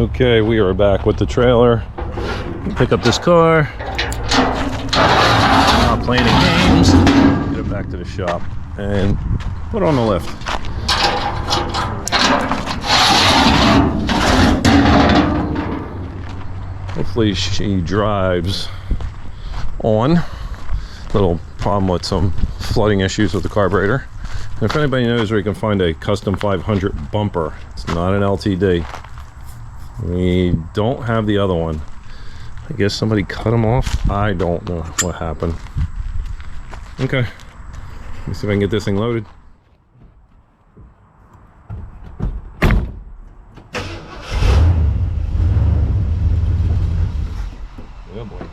Okay, we are back with the trailer. Pick up this car. Not playing games. Get it back to the shop and put it on the lift. Hopefully she drives on. Little problem with some flooding issues with the carburetor. And if anybody knows where you can find a custom 500 bumper, it's not an LTD. We don't have the other one. I guess somebody cut them off. I don't know what happened. Okay, let me see if I can get this thing loaded. Oh boy.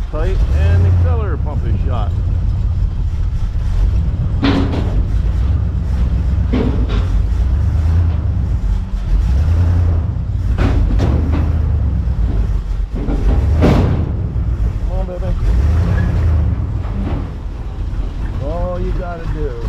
Tight and the accelerator pump is shot. Come on, baby. All you gotta do.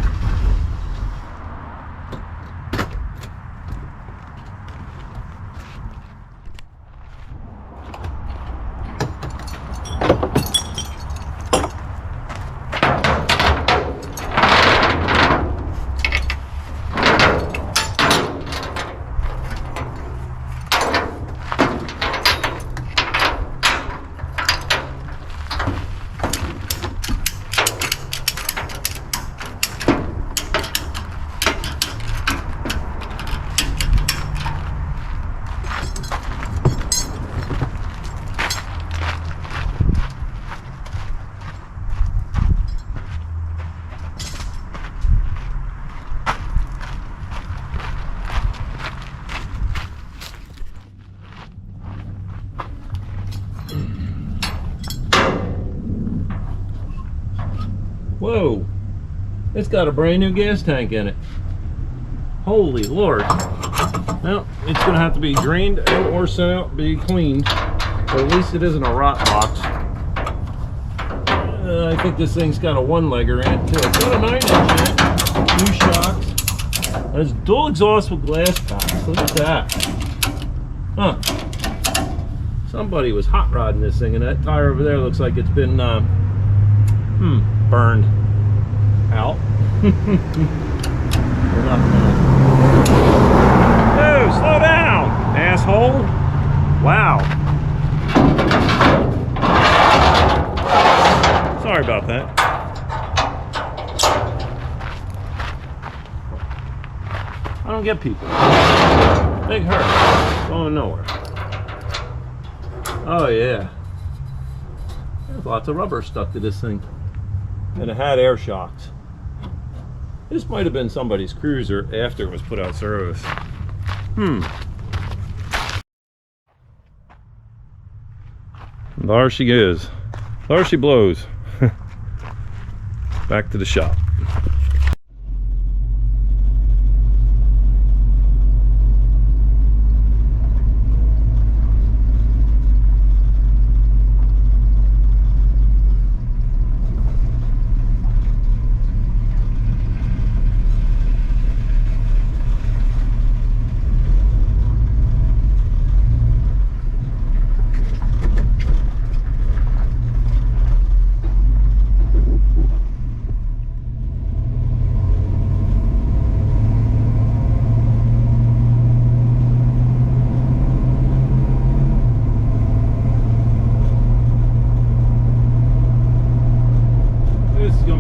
Whoa, it's got a brand new gas tank in it. Holy Lord. Well, it's gonna have to be drained or sent out to be cleaned. Or at least it isn't a rot box. I think this thing's got a one-legger in it too. It's got a 9-inch in it, new shocks. There's dual exhaust with glass packs. Look at that. Huh. Somebody was hot rodding this thing, and that tire over there looks like it's been burned out. Oh, slow down, asshole. Wow. Sorry about that. I don't get people. Big hurt. Going nowhere. Oh yeah. There's lots of rubber stuck to this thing. And it had air shocks. This might have been somebody's cruiser after it was put out service. There she is. There she blows. Back to the shop.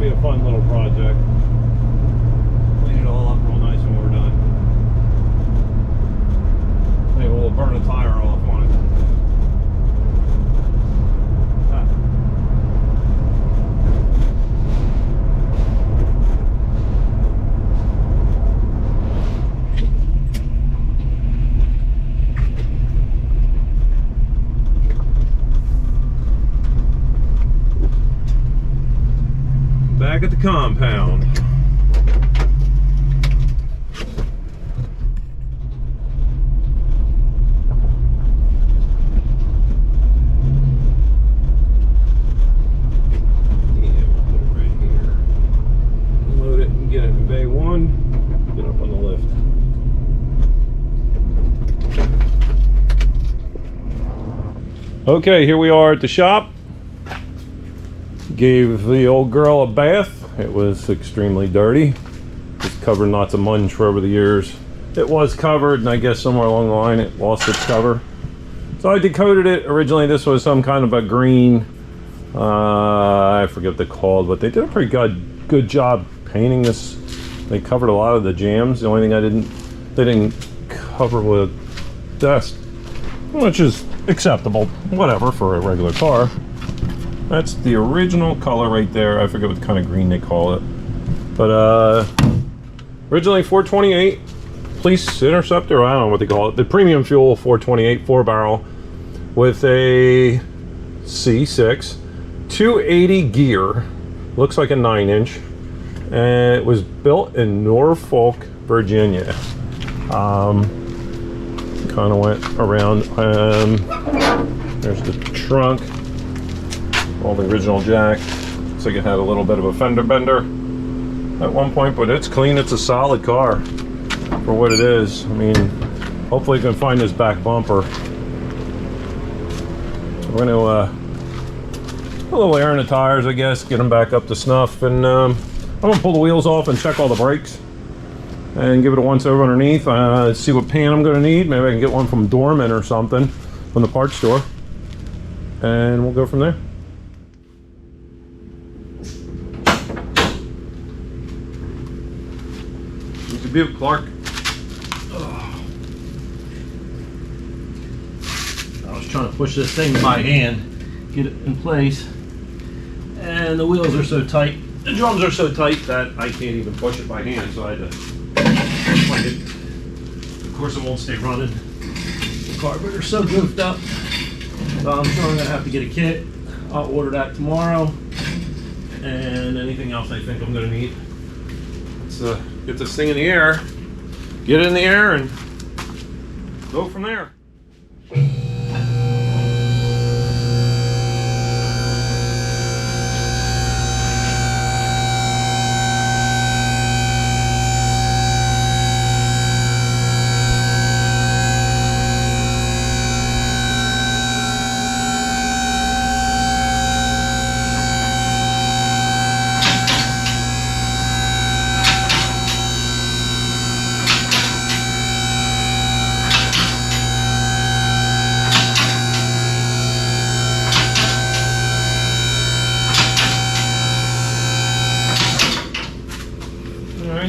Be a fun little project. Clean it all up real nice when we're done. Maybe we'll burn a tire off on it. compound. Get it in bay one, get up on the lift. Okay, here we are at the shop. Gave the old girl a bath. It was extremely dirty. It's covered in lots of munch for over the years. It was covered, and I guess somewhere along the line it lost its cover. So I decoded it. Originally this was some kind of a green, I forget what they called, but they did a pretty good job painting this. They covered a lot of the jams. The only thing they didn't cover with dust, which is acceptable, whatever, for a regular car. That's the original color right there. I forget what kind of green they call it, but originally 428 police interceptor. I don't know what they call it. The premium fuel 428 4-barrel with a C6 280 gear. Looks like a 9-inch. And it was built in Norfolk, Virginia. Kind of went around. There's the trunk, all the original jack. Looks like it had a little bit of a fender bender at one point, but it's clean. It's a solid car for what it is. I mean, hopefully you can find this back bumper. So we're going to put a little air in the tires, I guess, get them back up to snuff, and I'm gonna pull the wheels off and check all the brakes and give it a once over underneath. See what pan I'm gonna need. Maybe I can get one from Dorman or something from the parts store, and we'll go from there. It's a beaut, Clark. I was trying to push this thing by hand, get it in place, and the wheels are so tight. The drums are so tight that I can't even push it by hand, so I had to find it. Of course, it won't stay running. The carburetor's so goofed up, so I'm sure I'm gonna have to get a kit. I'll order that tomorrow, and anything else I think I'm gonna need. Let's get this thing in the air, get it in the air, and go from there.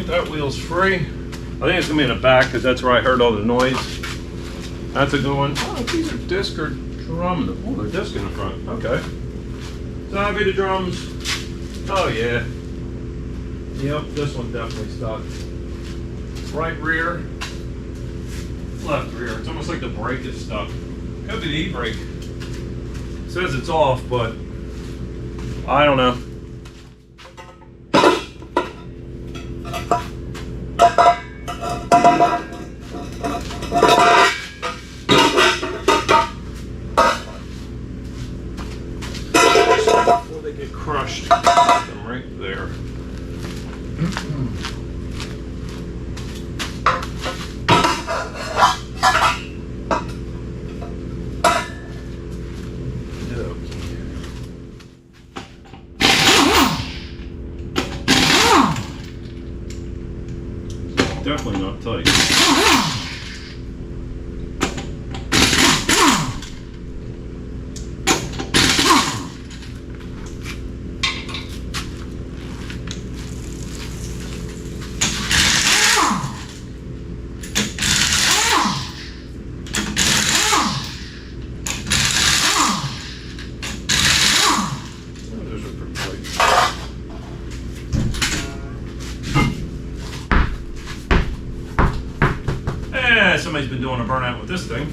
That wheel's free. I think it's gonna be in the back because that's where I heard all the noise. That's a good one. Oh, these are disc or drum. Oh, they're disc in the front. Okay. So that'll be the drums. Oh yeah. Yep, this one definitely stuck. Right rear, left rear. It's almost like the brake is stuck. Could be the e-brake. It says it's off, but I don't know. Before they get crushed, put them right there. Definitely not tight. Somebody's been doing a burnout with this thing.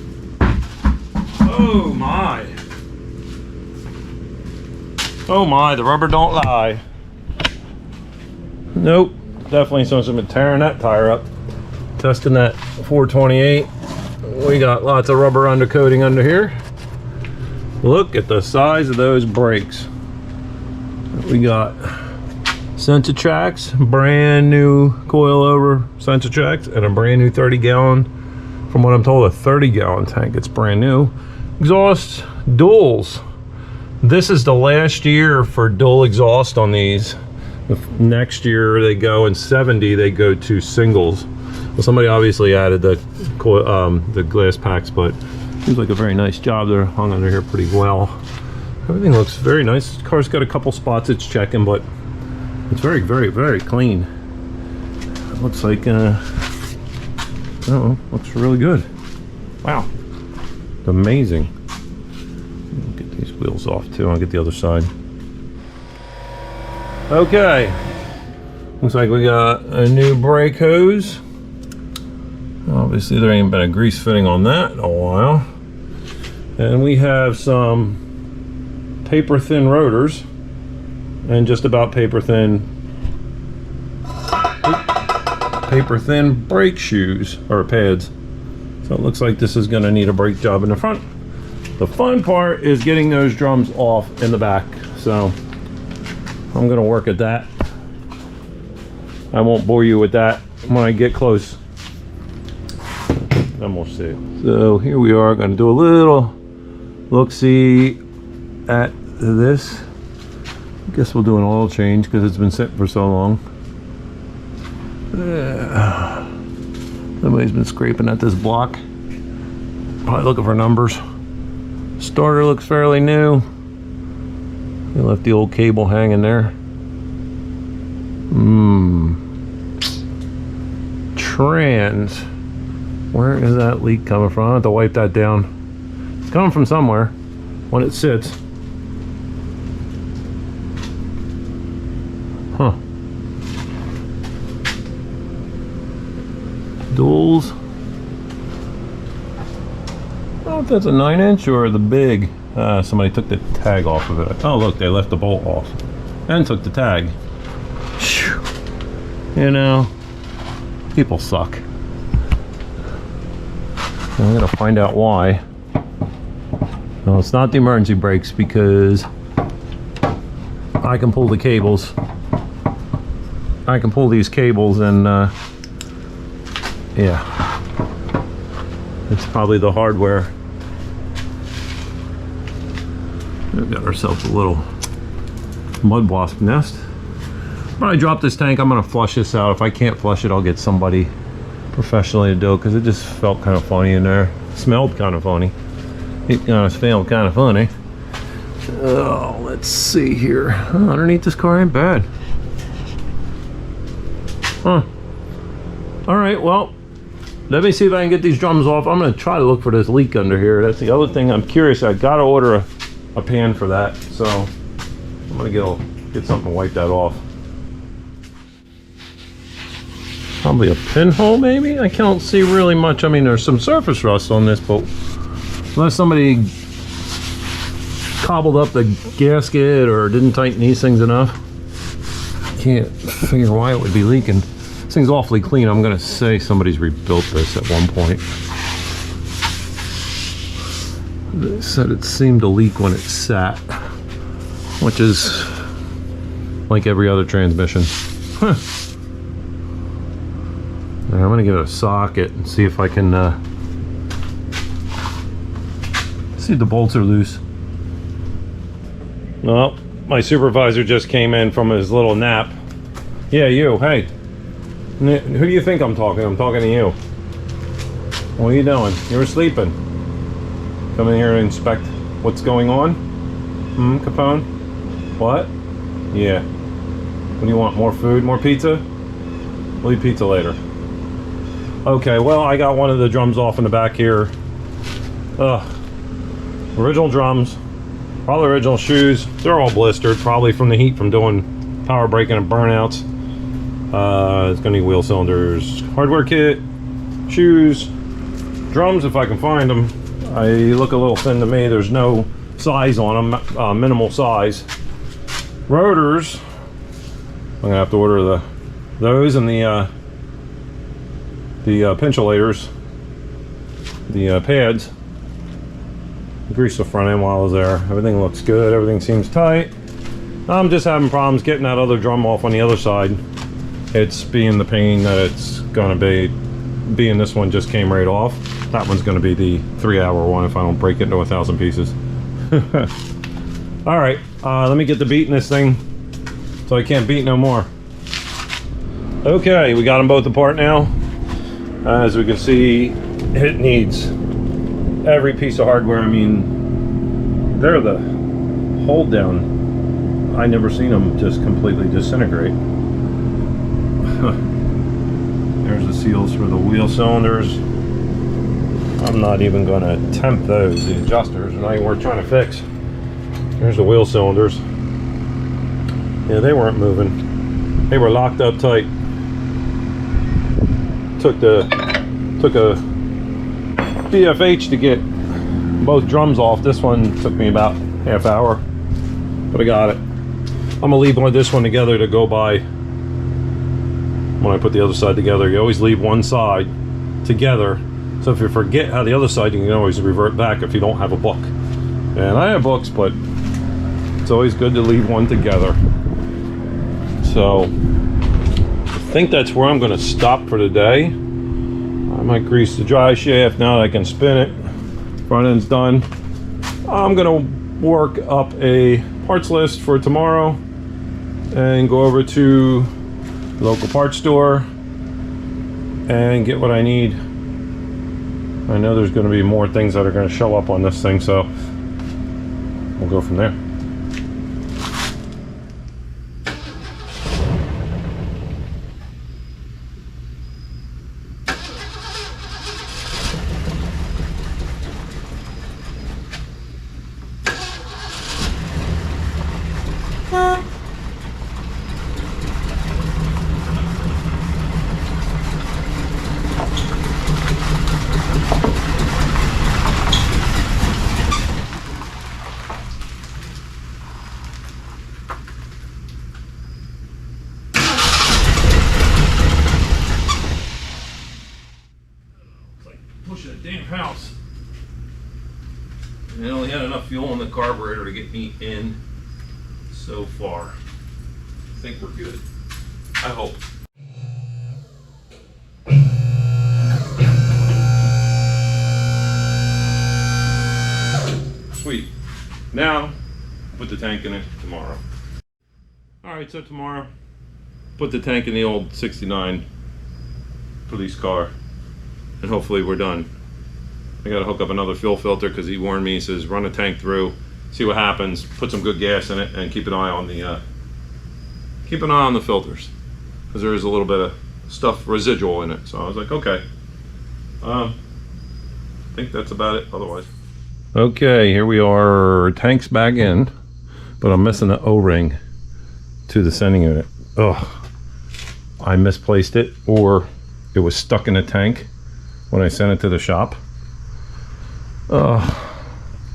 Oh my. Oh my, the rubber don't lie. Nope, definitely something's been tearing that tire up. Testing that 428. We got lots of rubber undercoating under here. Look at the size of those brakes. We got sensor tracks, brand new coilover sensor tracks, and a brand new 30-gallon, from what I'm told, a 30-gallon tank. It's brand new. Exhaust duals. This is the last year for dual exhaust on these. Next year they go in 70, they go to singles. Well, somebody obviously added the glass packs, but seems like a very nice job. They're hung under here pretty well. Everything looks very nice. This car's got a couple spots it's checking, but it's very, very, very clean. It looks like, I don't know, looks really good. Wow, amazing. I'll get these wheels off too. I'll get the other side. Okay, looks like we got a new brake hose. Obviously there ain't been a grease fitting on that in a while. And we have some paper thin rotors and just about paper thin brake shoes or pads. So it looks like this is going to need a brake job in the front. The fun part is getting those drums off in the back. So I'm going to work at that. I won't bore you with that when I get close. Then we'll see. So here we are, going to do a little look-see at this. I guess we'll do an oil change because it's been sitting for so long. Somebody's been scraping at this block. Probably looking for numbers. Starter looks fairly new. They left the old cable hanging there. Trans. Where is that leak coming from? I have to wipe that down. It's coming from somewhere when it sits. Huh. Duals. I don't know if that's a 9-inch or the big. Somebody took the tag off of it. Oh look, they left the bolt off and took the tag. Whew. You know, people suck. I'm gonna find out why. No, it's not the emergency brakes because I can pull the cables. I can pull these cables and yeah, it's probably the hardware. We've got ourselves a little mud wasp nest. When I drop this tank, I'm gonna flush this out. If I can't flush it, I'll get somebody professionally to do it because it just felt kind of funny in there. Smelled kind of funny. It kind of smelled kind of funny. Oh, let's see here. Oh, underneath this car ain't bad. Huh. All right, well, let me see if I can get these drums off. I'm gonna try to look for this leak under here. That's the other thing I'm curious. I gotta order a pan for that, so I'm gonna get something to wipe that off. Probably a pinhole, maybe? I can't see really much. I mean, there's some surface rust on this, but unless somebody cobbled up the gasket or didn't tighten these things enough, I can't figure why it would be leaking. This thing's awfully clean. I'm gonna say somebody's rebuilt this at one point. They said it seemed to leak when it sat, which is like every other transmission. Huh. I'm gonna give it a socket and see if I can see if the bolts are loose. Well, my supervisor just came in from his little nap. Yeah, you, hey. Who do you think I'm talking to? I'm talking to you. What are you doing? You were sleeping. Come in here and inspect what's going on? Capone? What? Yeah. What do you want? More food? More pizza? We'll eat pizza later. Okay, well, I got one of the drums off in the back here. Original drums, probably original shoes. They're all blistered, probably from the heat from doing power braking and burnouts. It's gonna need wheel cylinders, hardware kit, shoes, drums if I can find them. They look a little thin to me. There's no size on them, minimal size. Rotors, I'm gonna have to order the those and the pinchulators, the pads. Grease the front end while I was there. Everything looks good. Everything seems tight. I'm just having problems getting that other drum off on the other side. It's being the pain that it's gonna be. Being this one just came right off. That one's gonna be the 3-hour one if I don't break it into 1,000 pieces. All right, let me get to beating this thing so I can't beat no more. Okay, we got them both apart now. As we can see, it needs every piece of hardware. I mean, they're the hold down. I never seen them just completely disintegrate. There's the seals for the wheel cylinders. I'm not even going to attempt those. The adjusters are not even worth trying to fix. There's the wheel cylinders. Yeah, they weren't moving. They were locked up tight. Took a BFH to get both drums off. This one took me about half hour, but I got it. I'm gonna leave this one together to go by when I put the other side together. You always leave one side together, so if you forget how the other side, you can always revert back if you don't have a book. And I have books, but it's always good to leave one together. So I think that's where I'm going to stop for today. I might grease the dry shaft now that I can spin it. Front end's done. I'm going to work up a parts list for tomorrow and go over to the local parts store and get what I need. I know there's going to be more things that are going to show up on this thing, so we'll go from there. Pushing a damn house. And I only had enough fuel in the carburetor to get me in so far. I think we're good. I hope. Sweet. Now, put the tank in it tomorrow. Alright, so tomorrow, put the tank in the old 69 police car. And hopefully we're done. I gotta hook up another fuel filter because he warned me. He says run a tank through, see what happens, put some good gas in it, and keep an eye on the filters because there is a little bit of stuff residual in it. So I was like, okay. I think that's about it. Otherwise, okay, here we are. Tank's back in, but I'm missing the O-ring to the sending unit. Ugh, I misplaced it, or it was stuck in the tank when I sent it to the shop.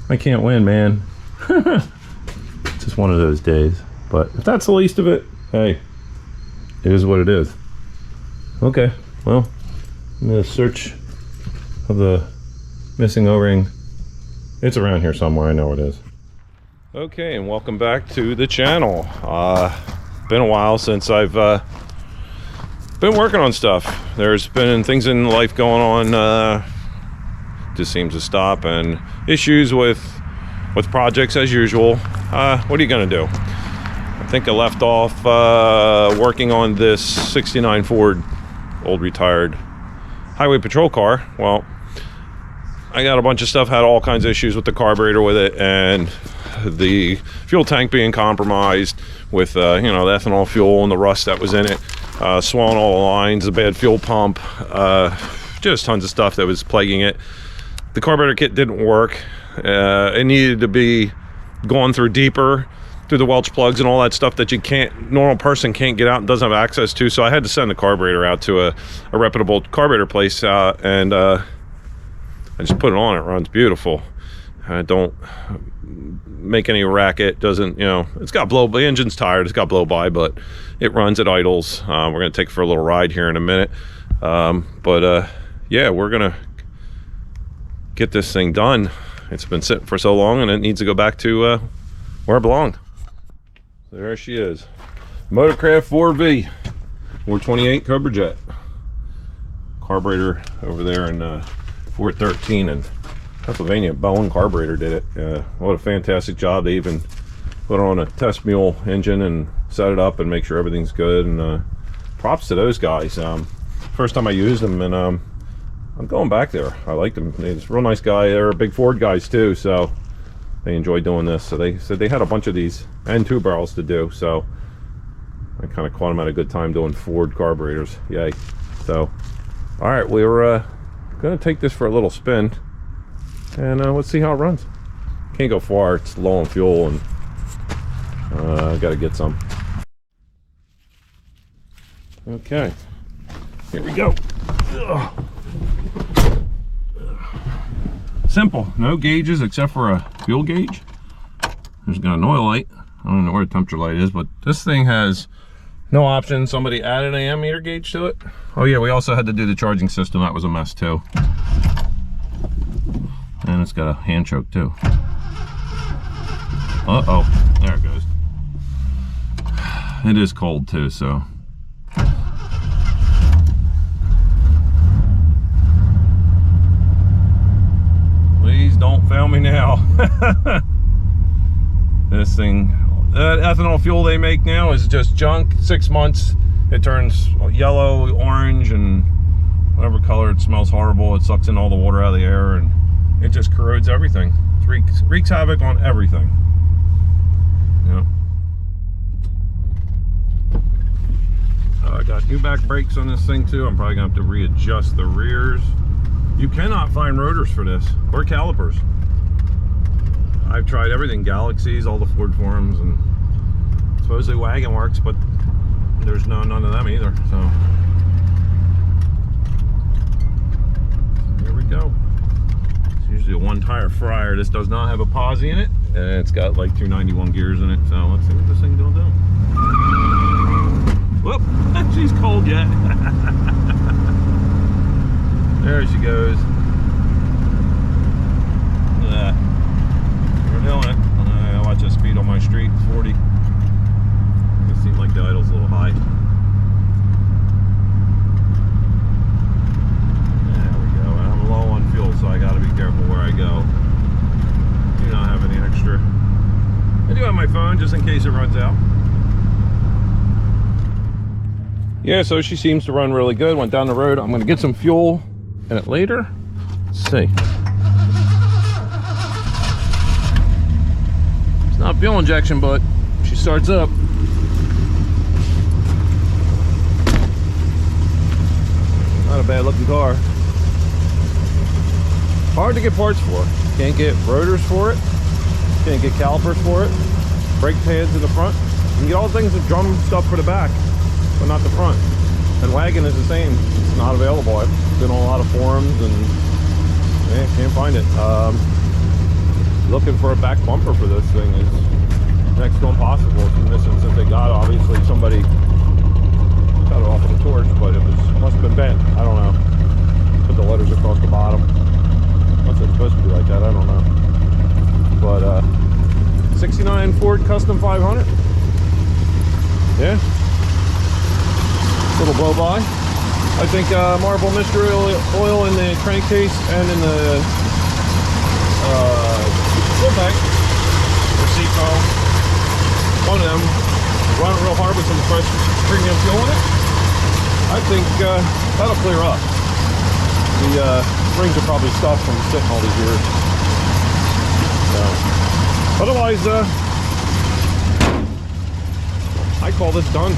I can't win, man. It's just one of those days. But if that's the least of it, hey, it is what it is. Okay, well, I'm gonna search of the missing O-ring. It's around here somewhere, I know it is. Okay, and welcome back to the channel. Been a while since I've been working on stuff. There's been things in life going on, just seems to stop, and issues with projects as usual. What are you gonna do? I think I left off working on this 69 Ford, old retired highway patrol car. Well, I got a bunch of stuff, had all kinds of issues with the carburetor with it, and the fuel tank being compromised with you know, the ethanol fuel and the rust that was in it. Swollen all the lines, a bad fuel pump, just tons of stuff that was plaguing it. The carburetor kit didn't work. It needed to be gone through deeper, through the Welch plugs and all that stuff that normal person can't get out and doesn't have access to. So I had to send the carburetor out to a reputable carburetor place, and I just put it on. It runs beautiful. Don't make any racket. Doesn't, you know, it's got blow. The engine's tired. It's got blow by, but it runs. It idles. We're gonna take it for a little ride here in a minute. Yeah, we're gonna get this thing done. It's been sitting for so long, and it needs to go back to where it belonged. There she is, Motorcraft 4V 428 Cobra Jet. Carburetor over there in 413 in Pennsylvania. Bowen Carburetor did it. What a fantastic job. They even put on a test mule engine and set it up and make sure everything's good. And props to those guys. First time I used them, and I'm going back there. I like them. They're a real nice guy. They're big Ford guys too, so they enjoy doing this. So they said they had a bunch of these and 2 barrels to do. So I kind of caught them at a good time doing Ford carburetors. Yay. So, all right, we were going to take this for a little spin, and let's see how it runs. Can't go far. It's low on fuel, and I got to get some. Okay, here we go. Ugh. Simple, no gauges except for a fuel gauge. There's got an oil light. I don't know where the temperature light is, but this thing has no option. Somebody added an ammeter gauge to it. Oh yeah, we also had to do the charging system. That was a mess too. And it's got a hand choke too. Uh-oh, there it goes. It is cold too, so. Please don't fail me now. This thing, ethanol fuel they make now is just junk. 6 months, it turns yellow, orange, and whatever color. It smells horrible. It sucks in all the water out of the air, and it just corrodes everything. Wreaks havoc on everything. Yep. I got new back brakes on this thing too. I'm probably gonna have to readjust the rears. You cannot find rotors for this, or calipers. I've tried everything, Galaxies, all the Ford forums, and supposedly Wagon Works, but there's none of them either, so. Here we go. It's usually a 1-tire fryer. This does not have a posi in it, and it's got like 291 gears in it, so let's see what this thing's gonna do. Whoop, she's cold yet. There she goes. Look at that. We're doing it. I watch the speed on my street, 40. It seems like the idle's a little high. There we go. I'm low on fuel, so I gotta be careful where I go. Do not have any extra. I do have my phone just in case it runs out. Yeah, so she seems to run really good. Went down the road. I'm gonna get some fuel in it later. Let's see. It's not fuel injection, but she starts up. Not a bad looking car. Hard to get parts for. Can't get rotors for it. Can't get calipers for it. Brake pads in the front. You can get all things with drum stuff for the back, but not the front. And Wagon is the same. It's not available. I've been on a lot of forums and can't find it. Looking for a back bumper for this thing is next to impossible. It's missing since they got it. Obviously somebody cut it off with a torch, but it must have been bent. I don't know. Put the letters across the bottom. What's it supposed to be like that? I don't know. But 69 Ford Custom 500. Yeah. Little blow by. I think marble mystery oil in the crankcase and in the fuel tank or seat foam. One of them running real hard with some fresh premium fuel in it. I think that'll clear up. The rings are probably stuffed from sitting all these years. So, otherwise, I call this done.